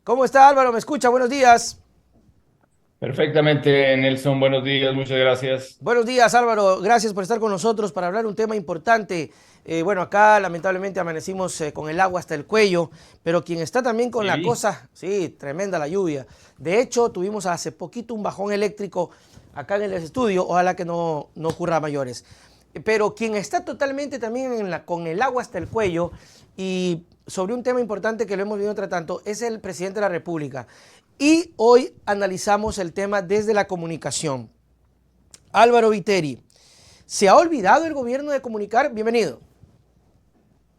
¿Cómo está Álvaro? ¿Me escucha? Buenos días. Perfectamente, Nelson. Buenos días, muchas gracias. Buenos días Álvaro, gracias por estar con nosotros para hablar un tema importante. Bueno, acá lamentablemente amanecimos con el agua hasta el cuello, pero quien está también con la Sí, cosa, sí, tremenda la lluvia. De hecho, tuvimos hace poquito un bajón eléctrico acá en el estudio, ojalá que no ocurra a mayores. Pero quien está totalmente también con el agua hasta el cuello y sobre un tema importante que lo hemos venido tratando es el presidente de la República. Y hoy analizamos el tema desde la comunicación. Álvaro Viteri, ¿se ha olvidado el gobierno de comunicar? Bienvenido.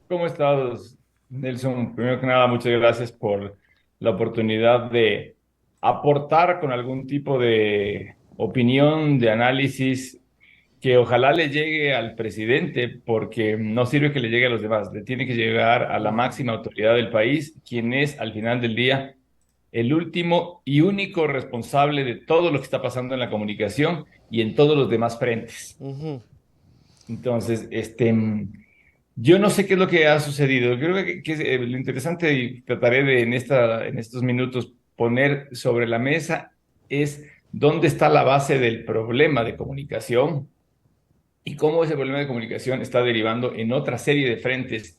¿cómo estás, Nelson? Primero que nada, muchas gracias por la oportunidad de aportar con algún tipo de opinión, de análisis que ojalá le llegue al presidente, porque no sirve que le llegue a los demás, le tiene que llegar a la máxima autoridad del país, quien es al final del día el último y único responsable de todo lo que está pasando en la comunicación y en todos los demás frentes. Ujú. Entonces, yo no sé qué es lo que ha sucedido. Creo que es, lo interesante y trataré de en estos minutos poner sobre la mesa es dónde está la base del problema de comunicación y cómo ese problema de comunicación está derivando en otra serie de frentes.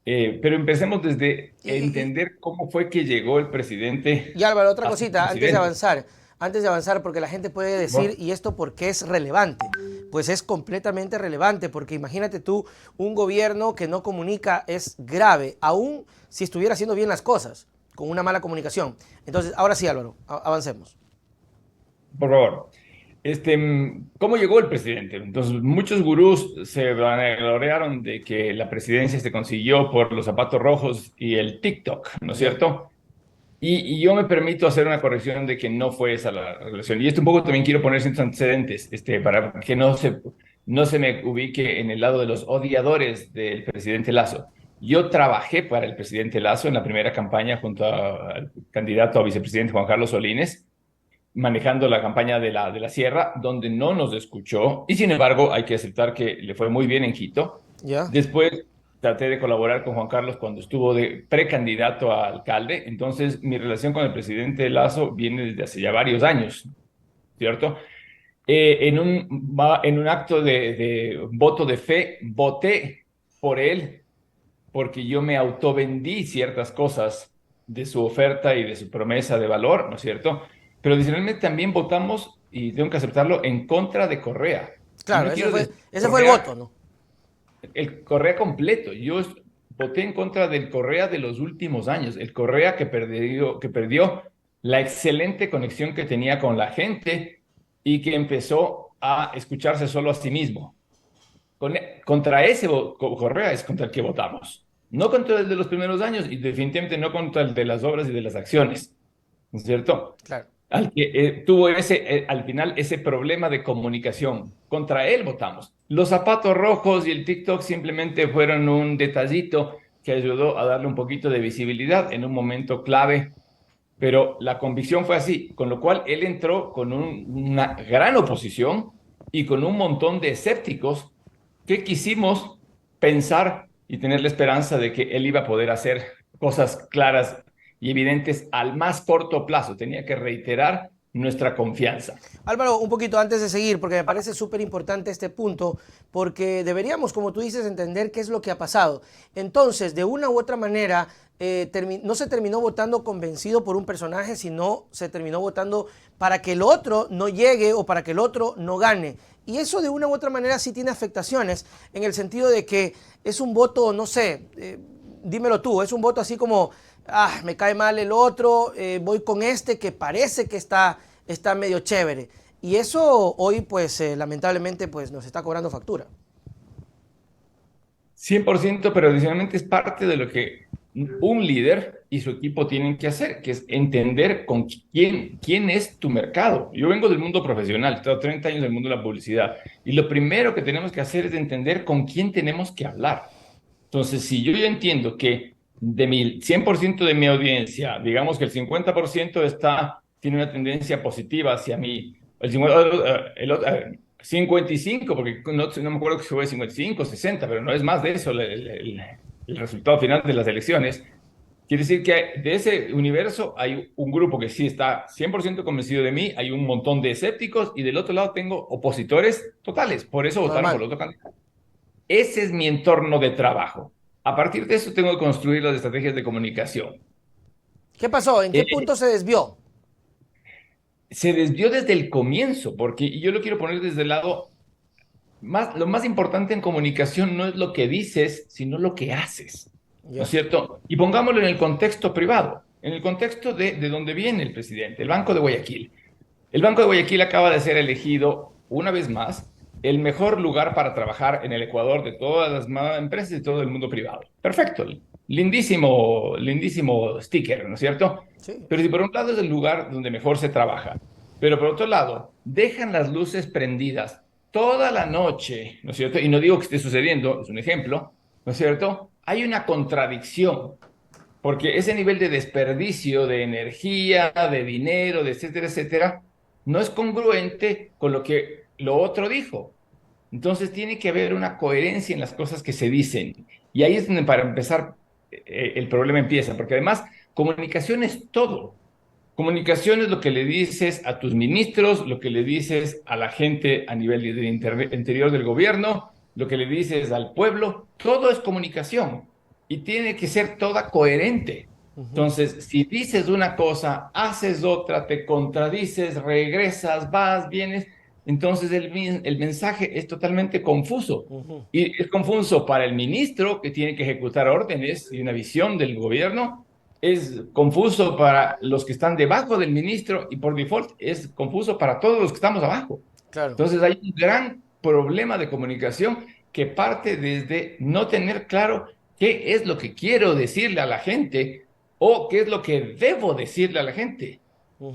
Pero empecemos desde Y, y- entender cómo fue que llegó el presidente y Álvaro, otra a ser cosita, presidente. antes de avanzar, porque la gente puede Por decir, favor. ¿y esto por qué es relevante? Pues es completamente relevante, porque imagínate tú, un gobierno que no comunica es grave, aún si estuviera haciendo bien las cosas, con una mala comunicación. Entonces, ahora sí, Álvaro, avancemos. Por favor. ¿Cómo llegó el presidente? Entonces, muchos gurús se vanagloriaron de que la presidencia se consiguió por los zapatos rojos y el TikTok, ¿no es Ya. cierto? Y yo me permito hacer una corrección de que no fue esa la relación. Y esto un poco también quiero poner ciertos antecedentes, para que no se me ubique en el lado de los odiadores del presidente Lazo. Yo trabajé para el presidente Lazo en la primera campaña junto al candidato a vicepresidente Juan Carlos Solines manejando la campaña de de la Sierra, donde no nos escuchó y sin embargo hay que aceptar que le fue muy bien en Quito. Ya. Después traté de colaborar con Juan Carlos cuando estuvo de precandidato a alcalde, entonces mi relación con el presidente Lazo viene desde hace ya varios años, ¿cierto? En un acto de voto de fe, voté por él porque yo me autovendí ciertas cosas de su oferta y de su promesa de valor, ¿no es cierto? Pero adicionalmente también votamos, y tengo que aceptarlo, en contra de Correa. Y Claro, no quiero decir ese fue el voto, Correa, ¿no? el Correa completo. Voté en contra del Correa de los últimos años, el Correa que perdió la excelente conexión que tenía con la gente y que empezó a escucharse solo a sí mismo. Contra ese Correa es contra el que votamos. No contra el de los primeros años y definitivamente no contra el de las obras y de las acciones, ¿no es cierto? Claro. Al que tuvo al final ese problema de comunicación. Contra él votamos. Los zapatos rojos y el TikTok simplemente fueron un detallito que ayudó a darle un poquito de visibilidad en un momento clave, pero la convicción fue así, con lo cual él entró con una gran oposición y con un montón de escépticos que quisimos pensar y tener la esperanza de que él iba a poder hacer cosas claras y evidentes al más corto plazo. Tenía que reiterar nuestra confianza. Álvaro, un poquito antes de seguir, porque me parece súper importante este punto, porque deberíamos, como tú dices, entender qué es lo que ha pasado. Entonces, de una u otra manera, no se terminó votando convencido por un personaje, sino se terminó votando para que el otro no llegue o para que el otro no gane. Y eso de una u otra manera sí tiene afectaciones, en el sentido de que es un voto, no sé, dímelo tú, es un voto así como, ah, me cae mal el otro, voy con este que parece que está medio chévere. Y eso hoy, pues, lamentablemente, pues nos está cobrando factura. 100%, pero adicionalmente es parte de lo que un líder y su equipo tienen que hacer, que es entender con quién es tu mercado. Yo vengo del mundo profesional, tengo 30 años del mundo de la publicidad, y lo primero que tenemos que hacer es entender con quién tenemos que hablar. Entonces, si yo ya entiendo que de mi 100% de mi audiencia, digamos que el 50% tiene una tendencia positiva hacia mí, 55, porque no me acuerdo que fue 55, 60, pero no es más de eso el resultado final de las elecciones. Quiere decir que de ese universo hay un grupo que sí está 100% convencido de mí, hay un montón de escépticos y del otro lado tengo opositores totales, por eso votaron por Normal. el otro candidato. Ese es mi entorno de trabajo. A partir de eso tengo que construir las estrategias de comunicación. ¿Qué pasó? ¿En qué Eh, punto se desvió? Se desvió desde el comienzo, porque y yo lo quiero poner desde el lado lo más importante en comunicación no es lo que dices, sino lo que haces, ¿no es Ya. cierto? Y pongámoslo en el contexto privado, en el contexto de donde viene el presidente, el Banco de Guayaquil. El Banco de Guayaquil acaba de ser elegido una vez más el mejor lugar para trabajar en el Ecuador de todas las empresas y todo el mundo privado. Perfecto, lindísimo, lindísimo sticker, ¿no es cierto? Sí. Pero si por un lado es el lugar donde mejor se trabaja, pero por otro lado dejan las luces prendidas toda la noche, ¿no es cierto? Y no digo que esté sucediendo, es un ejemplo, ¿no es cierto? Hay una contradicción, porque ese nivel de desperdicio de energía, de dinero, de etcétera, etcétera, no es congruente con lo que lo otro dijo. Entonces tiene que haber una coherencia en las cosas que se dicen. Y ahí es donde para empezar el problema empieza, porque además comunicación es todo. Comunicación es lo que le dices a tus ministros, lo que le dices a la gente a nivel del interior del gobierno, lo que le dices al pueblo, todo es comunicación y tiene que ser toda coherente. Entonces, si dices una cosa, haces otra, te contradices, regresas, vas, vienes, entonces el mensaje es totalmente confuso. Ujú. Y es confuso para el ministro que tiene que ejecutar órdenes y una visión del gobierno, es confuso para los que están debajo del ministro y por default es confuso para todos los que estamos abajo. Claro. Entonces hay un gran problema de comunicación que parte desde no tener claro qué es lo que quiero decirle a la gente o qué es lo que debo decirle a la gente.